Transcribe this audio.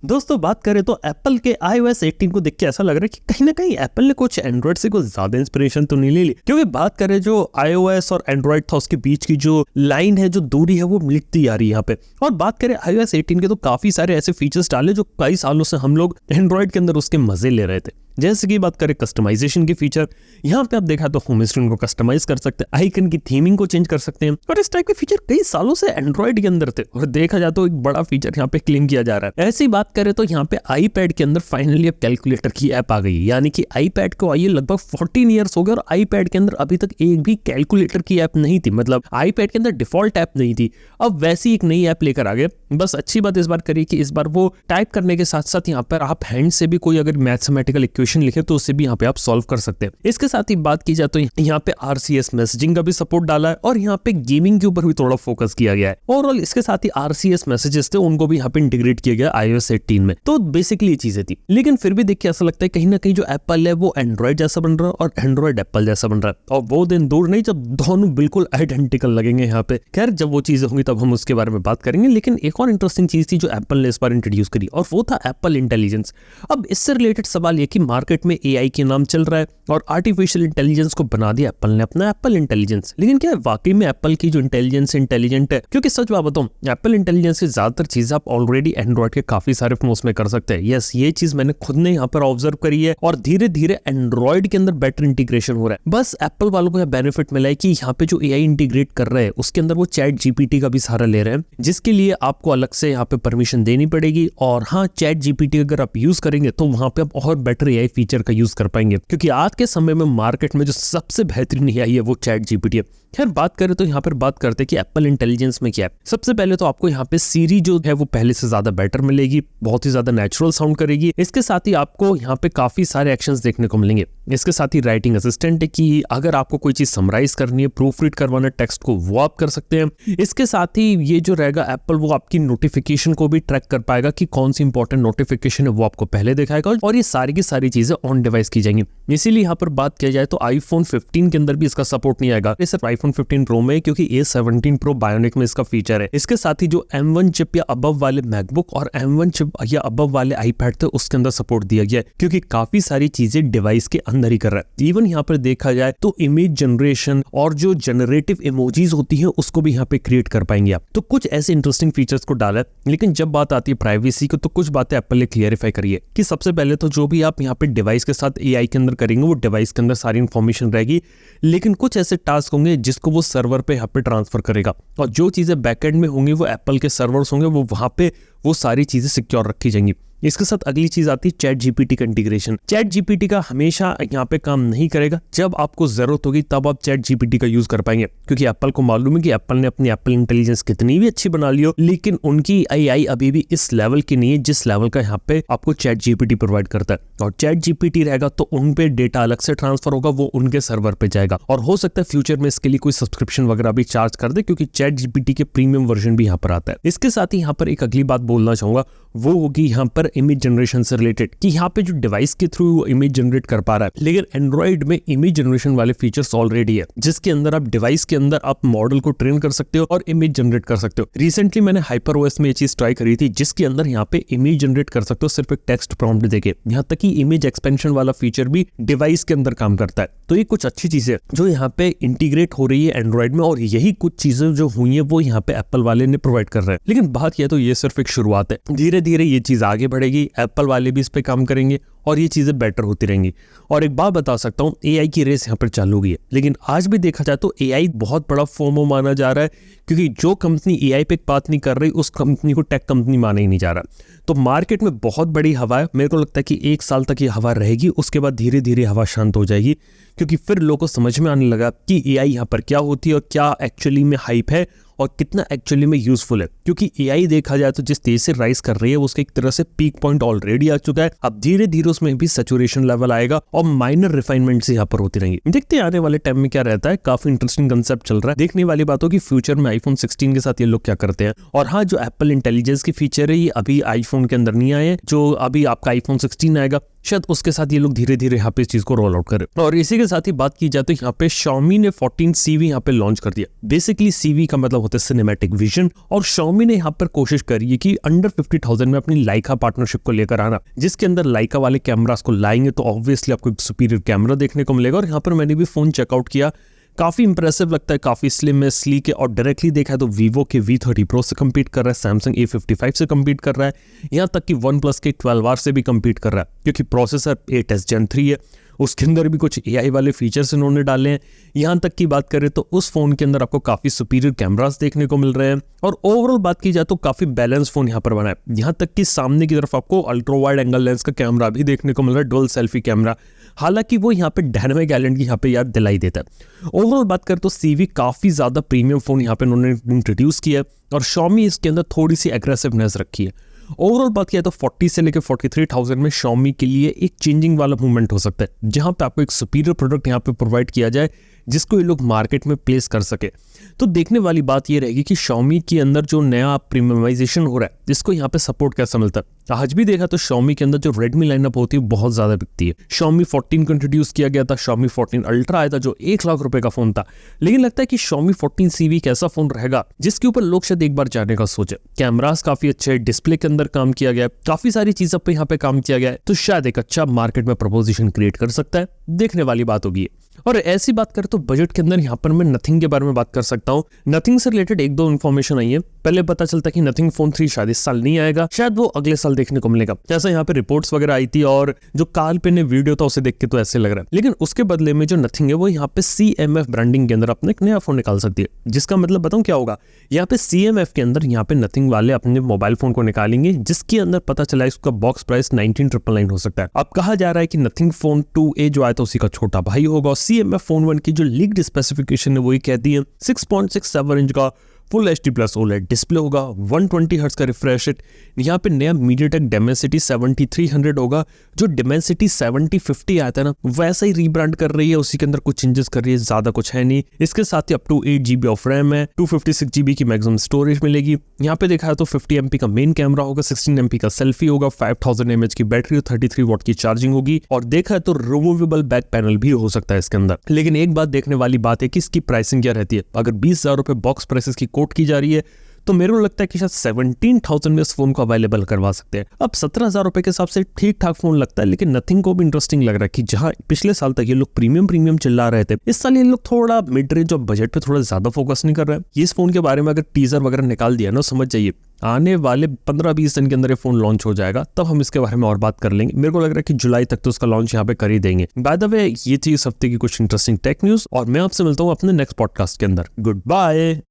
दोस्तों बात करें तो एप्पल के iOS 18 को देख के ऐसा लग रहा है कि कहीं ना कहीं एप्पल ने कुछ एंड्रॉइड से कुछ ज्यादा इंस्पिरेशन तो नहीं ले ली, क्योंकि बात करें जो iOS और एंड्रॉइड था उसके बीच की जो लाइन है, जो दूरी है, वो मिटती आ रही है यहाँ पे। और बात करें iOS 18 के तो काफी सारे ऐसे फीचर्स डाले जो कई सालों से हम लोग एंड्रॉइड के अंदर उसके मजे ले रहे थे। जैसे कि बात करें कस्टमाइजेशन की फीचर, यहाँ पे आप देखा तो होम स्क्रीन को कस्टमाइज कर सकते हैं, आइकन की थीमिंग को चेंज कर सकते हैं, और इस टाइप के फीचर कई सालों से एंड्रॉइड के अंदर थे और देखा जाए तो एक बड़ा फीचर यहाँ पे क्लेम किया जा रहा है। ऐसी बात करें तो यहाँ पे आईपैड के अंदर फाइनली अब कैलकुलेटर की ऐप आ गई, यानी कि आईपैड को आइए लगभग 14 ईयर्स हो गए और आईपैड के अंदर अभी तक एक भी कैलकुलेटर की ऐप नहीं थी, मतलब आईपैड के अंदर डिफॉल्ट ऐप नहीं थी। अब वैसी एक नई ऐप लेकर आ गए। बस अच्छी बात इस बार करिए कि इस बार वो टाइप करने के साथ साथ यहाँ पर आप हैंड से भी कोई अगर मैथमेटिकल इक्वेशन लिखे तो उससे भी यहाँ पे आप सॉल्व कर सकते हैं। इसके साथ ही बात की जाए तो यहाँ पे RCS मैसेजिंग का भी सपोर्ट डाला है और यहाँ पे गेमिंग के ऊपर भी थोड़ा फोकस किया गया है। ओवरऑल इसके साथ ही RCS मैसेजेस थे उनको भी यहाँ पे इंटीग्रेट किया गया iOS 18 में। तो बेसिकली ये चीजें थी, लेकिन फिर भी देखिए ऐसा लगता है कहीं ना कहीं जो एप्पल है वो एंड्रॉइड जैसा बन रहा है और एंड्रॉइड एप्पल जैसा बन रहा है, और वो दिन दूर नहीं जब दोनों बिल्कुल आइडेंटिकल लगेंगे यहाँ पे। खैर जब वो चीजें होंगी तब हम उसके बारे में बात करेंगे। लेकिन एक और इंटरेस्टिंग चीज थी जो एप्पल ने इस बार इंट्रोड्यूस करी और वो था एप्पल इंटेलिजेंस। अब इससे रिलेटेड सवाल ये कि मार्केट में AI के नाम चल रहा है और आर्टिफिशियल इंटेलिजेंस को बना दिया एप्पल ने अपना एप्पल इंटेलिजेंस। लेकिन क्या वाकई में एप्पल की जो इंटेलिजेंस इंटेलिजेंट है? क्योंकि सच बात बताऊं, एप्पल इंटेलिजेंस की ज्यादातर चीजें आप ऑलरेडी एंड्रॉइड के काफी सारे फोन्स में कर सकते हैं। यस, ये चीज मैंने खुद ने यहाँ पर ऑब्जर्व करी है और धीरे धीरे एंड्रॉइड के अंदर बेटर इंटीग्रेशन हो रहा है। बस एप्पल वालों को यह बेनिफिट मिला है कि यहाँ पे जो AI इंटीग्रेट कर रहे हैं उसके अंदर वो चैट GPT का भी सहारा ले रहे हैं, जिसके लिए आपको अलग से यहाँ पे परमिशन देनी पड़ेगी। और हाँ, चैट GPT अगर आप यूज करेंगे तो वहां पे आप और बेटर AI फीचर का यूज कर पाएंगे, क्योंकि आज के समय में मार्केट में जो सबसे बेहतरीन AI है वो चैट GPT है। खैर बात करें तो यहाँ पर बात करते हैं कि एप्पल इंटेलिजेंस में क्या है। सबसे पहले तो आपको यहाँ पे सीरी जो है वो पहले से ज्यादा बेटर मिलेगी, बहुत ही ज्यादा नेचुरल साउंड करेगी। इसके साथ ही आपको यहाँ पे काफी सारे एक्शंस देखने को मिलेंगे। इसके साथ ही राइटिंग असिस्टेंट है कि अगर आपको कोई चीज समराइज करनी है, प्रूफ रीड करवाना टेक्स्ट को, वो आप कर सकते हैं। इसके साथ ही ये जो रहेगा एप्पल, वो आपकी नोटिफिकेशन को भी ट्रैक कर पाएगा कि कौन सी इंपॉर्टेंट नोटिफिकेशन है वो आपको पहले दिखाएगा, और ये सारी की सारी चीजें ऑन डिवाइस की जाएंगी। इसीलिए यहाँ पर बात किया जाए तो iPhone 15 के अंदर भी इसका सपोर्ट नहीं आएगा, सिर्फ iPhone 15 Pro में, क्योंकि A17 Pro Bionic में इसका फीचर है। इसके साथ ही जो M1 चिप या अबव वाले मैकबुक और M1 चिप या अबव वाले iPad थे उसके अंदर सपोर्ट दिया गया है, क्योंकि काफी सारी चीजें डिवाइस के अंदर ही कर रहा है। इवन यहाँ पर देखा जाए तो इमेज जनरेशन और जो जनरेटिव इमोजीज होती है उसको भी यहाँ पे क्रिएट कर पाएंगे आप। तो कुछ ऐसे इंटरेस्टिंग फीचर्स को डाला है। लेकिन जब बात आती है प्राइवेसी को तो कुछ बातें एप्पल ने क्लियरिफाई करी है कि सबसे पहले तो जो भी आप यहाँ पे डिवाइस के साथ AI के अंदर करेंगे वो डिवाइस के अंदर सारी इंफॉर्मेशन रहेगी, लेकिन कुछ ऐसे टास्क होंगे जिसको वो सर्वर पे यहाँ पे ट्रांसफर करेगा, और जो चीजें बैकएंड में होंगी वो एप्पल के सर्वर्स होंगे, वो वहां पे वो सारी चीजें सिक्योर रखी जाएंगी। इसके साथ अगली चीज आती है चैट GPT का इंटीग्रेशन। चैट GPT का हमेशा यहाँ पे काम नहीं करेगा, जब आपको जरूरत होगी तब आप चैट GPT का यूज कर पाएंगे, क्योंकि एप्पल को मालूम है कि एप्पल ने अपनी एप्पल इंटेलिजेंस कितनी भी अच्छी बना ली हो, लेकिन उनकी AI अभी भी इस लेवल की नहीं है जिस लेवल का यहाँ पे आपको चैट GPT प्रोवाइड करता है। और चैट GPT रहेगा तो उन पे डेटा अलग से ट्रांसफर होगा, वो उनके सर्वर पे जाएगा, और हो सकता है फ्यूचर में इसके लिए कोई सब्सक्रिप्शन वगैरह भी चार्ज कर दे, क्योंकि चैट GPT के प्रीमियम वर्जन भी यहाँ पर आता है। इसके साथ ही यहाँ पर एक अगली बात बोलना चाहूंगा, वो होगी यहाँ पर इमेज जनरेशन से रिलेटेड, कि यहाँ पे जो डिवाइस के थ्रू वो इमेज जनरेट कर पा रहा है, लेकिन एंड्रॉइड में इमेज जनरेशन वाले फीचर्स ऑलरेडी है, जिसके अंदर आप डिवाइस के अंदर आप मॉडल को ट्रेन कर सकते हो और इमेज जनरेट कर सकते हो। रिसेंटली मैंने HyperOS में ये चीज ट्राई करी थी, जिसके अंदर यहाँ पे इमेज जनरेट कर सकते हो सिर्फ एक टेक्स्ट प्रॉम्प्ट देके। यहाँ तक कि इमेज एक्सपेंशन वाला फीचर भी डिवाइस के अंदर काम करता है। तो ये कुछ अच्छी चीजें जो यहाँ पे इंटीग्रेट हो रही है एंड्रॉइड में, और यही कुछ चीजें जो हुई है वो यहाँ पे एप्पल वाले ने प्रोवाइड कर रहे हैं। लेकिन बात किया तो ये सिर्फ एक शुरुआत है, धीरे धीरे ये चीज आगे बढ़ेगी, एप्पल वाले भी इस पे काम करेंगे और ये चीजें बेटर होती रहेंगी। और एक बात बता सकता हूँ, AI की रेस यहाँ पर चालू हुई है, लेकिन आज भी देखा जाए तो AI बहुत बड़ा फोमो माना जा रहा है, क्योंकि जो कंपनी AI पे बात नहीं कर रही उस कंपनी को टेक कंपनी माना ही नहीं जा रहा। तो मार्केट में बहुत बड़ी हवा है, मेरे को लगता है कि 1 साल तक ये हवा रहेगी, उसके बाद धीरे धीरे हवा शांत हो जाएगी, क्योंकि फिर लोगों को समझ में आने लगा कि AI यहाँ पर क्या होती है और क्या एक्चुअली में हाइप है और कितना एक्चुअली में यूजफुल है। क्योंकि AI देखा जाए तो जिस तेज से राइज कर रही है उसका एक तरह से पीक पॉइंट ऑलरेडी आ चुका है, अब धीरे धीरे उसमें भी सैचुरेशन लेवल आएगा और माइनर रिफाइनमेंट्स यहाँ पर होती रहेंगी। देखते हैं आने वाले टाइम में क्या रहता है। काफी इंटरेस्टिंग कंसेप्ट चल रहा है, देखने वाली बात हो कि फ्यूचर में iPhone 16 के साथ ये लोग क्या करते हैं। और हाँ, जो एप्पल इंटेलिजेंस की फीचर है ये अभी iPhone के अंदर नहीं आए, जो अभी आपका iPhone 16 आएगा शायद उसके साथ ये लोग धीरे धीरे यहाँ पे इस चीज को रोल आउट करें। और इसी के साथ ही बात की जाए तो यहाँ पे Xiaomi ने 14CV यहाँ पे लॉन्च कर दिया। बेसिकली CV का मतलब होता है सिनेमैटिक विजन, और Xiaomi ने यहाँ पर कोशिश करी है कि अंडर 50,000 में अपनी लाइका पार्टनरशिप को लेकर आना, जिसके अंदर लाइका वाले कैमरास को लाएंगे तो ऑब्वियसली आपको एक सुपीरियर कैमरा देखने को मिलेगा। और यहाँ पर मैंने भी फोन चेकआउट किया, काफी इंप्रेसिव लगता है, काफी स्लिम है, स्लीक है, और डायरेक्टली देखा है तो Vivo के V30 Pro से कम्पीट कर रहा है, Samsung A55 से कम्पीट कर रहा है, यहाँ तक कि OnePlus के 12R से भी कम्पीट कर रहा है, क्योंकि प्रोसेसर 8S Gen 3 है। उसके अंदर भी कुछ AI वाले फीचर्स इन्होंने डाले हैं। यहाँ तक की बात करें तो उस फोन के अंदर आपको काफी सुपीरियर कैमरास देखने को मिल रहे हैं, और ओवरऑल बात की जाए तो काफी बैलेंस फोन यहाँ पर बना है। यहाँ तक कि सामने की तरफ आपको अल्ट्रा वाइड एंगल लेंस का कैमरा भी देखने को मिल रहा है, डुअल सेल्फी कैमरा, हालांकि वो यहाँ पे डायनामिक आइलैंड की यहाँ पे याद दिलाई देता है। ओवरऑल बात करें तो CV काफी ज्यादा प्रीमियम फोन यहाँ पे उन्होंने इंट्रोड्यूस किया है, और Xiaomi इसके अंदर थोड़ी सी एग्रेसिवनेस रखी है। ओवरऑल बात किया तो 40 से लेकर 43,000 में Xiaomi के लिए एक चेंजिंग वाला मूवमेंट हो सकता है, जहां पे आपको एक सुपीरियर प्रोडक्ट यहाँ पे प्रोवाइड किया जाए जिसको ये लोग मार्केट में प्लेस कर सके। तो देखने वाली बात ये रहेगी कि Xiaomi के अंदर जो नया प्रीमियमाइजेशन हो रहा है जिसको यहाँ पे सपोर्ट कैसा मिलता है। आज भी देखा तो Xiaomi के अंदर जो Redmi लाइनअप होती है बहुत ज्यादा बिकती है। Xiaomi 14 को इंट्रोड्यूस किया गया था, Xiaomi 14 Ultra आया था जो 1 लाख रुपए का फोन था, लेकिन लगता है कि Xiaomi 14 CV कैसा फोन रहेगा जिसके ऊपर लोग शायद एक बार जाने का सोचे। कैमरास काफी अच्छे, डिस्प्ले के अंदर काम किया गया है, काफी सारी चीजों पे यहाँ पे काम किया गया है, तो शायद एक अच्छा मार्केट में प्रपोजिशन क्रिएट कर सकता है। देखने वाली बात होगी। और ऐसी बात करें तो बजट के अंदर यहाँ पर मैं नथिंग के बारे में बात कर सकता हूँ। नथिंग से रिलेटेड एक दो इन्फॉर्मेशन आई है। पहले पता चलता कि नथिंग फोन 3 शायद इस साल नहीं आएगा, शायद वो अगले साल देखने को मिलेगा, जैसा यहाँ पे रिपोर्ट्स वगैरह आई थी, और जो कार्ल पे ने वीडियो था उसे देख के तो ऐसे लग रहा है। लेकिन उसके बदले में जो नथिंग है वो यहाँ पे CMF ब्रांडिंग के अंदर अपना एक नया फोन निकाल सकती है, जिसका मतलब बताऊं क्या होगा। यहाँ पे CMF के अंदर यहाँ पे नथिंग वाले अपने मोबाइल फोन को निकालेंगे, जिसके अंदर पता चला इसका बॉक्स प्राइस 19,999 हो सकता है। अब कहा जा रहा है कि नथिंग फोन 2A जो आया था उसी का छोटा भाई होगा, और CMF फोन 1 की जो लीक्ड स्पेसिफिकेशन है वही कहती है 6.67 इंच का full HD plus OLED display होगा, 120 हर्ट्ज का रिफ्रेश रेट। यहाँ पे नया MediaTek Dimensity 7300 होगा, जो Dimensity 7050 आया था ना वैसा ही रीब्रांड कर रही है, उसी के अंदर कुछ चेंजेस कर रही है, ज्यादा कुछ है नहीं। इसके साथ ही up to 8GB of RAM है, 256GB की मैक्सिमम स्टोरेज मिलेगी। यहाँ पे देखा है तो 50 MP का मेन कैमरा होगा, 16 MP का सेल्फी होगा, 5000 mAh की बैटरी, 33 वॉट की चार्जिंग होगी, और देखा है तो रिमूवेबल बैक पैनल भी हो सकता है इसके अंदर। लेकिन एक बात देखने वाली बात है कि इसकी प्राइसिंग क्या रहती है। अगर 20,000 रुपए बॉक्स प्राइसेस की कोट की जा रही है तो मेरे को लगता है कि शायद 17,000 में इस फोन को अवेलेबल करवा सकते हैं। अब 17,000 रुपए के हिसाब से ठीक ठाक फोन लगता है, लेकिन नथिंग को भी इंटरेस्टिंग लग रहा है कि जहां पिछले साल तक ये लोग प्रीमियम चिल्ला रहे थे, इस साल ये लोग थोड़ा मिड रेंज और बजट पे थोड़ा ज्यादा फोकस नहीं कर रहे हैं। ये इस फोन के बारे में अगर टीजर वगैरह निकाल दिया ना, समझ जाइए आने वाले 15-20 दिन के अंदर ये फोन लॉन्च हो जाएगा, तब हम इसके बारे में और बात कर लेंगे। मेरे को लग रहा है कि जुलाई तक तो उसका लॉन्च यहाँ पे कर ही देंगे। बाय द वे ये थी इस हफ्ते की कुछ इंटरेस्टिंग टेक न्यूज, और मैं आपसे मिलता हूँ अपने नेक्स्ट पॉडकास्ट के अंदर। Good bye.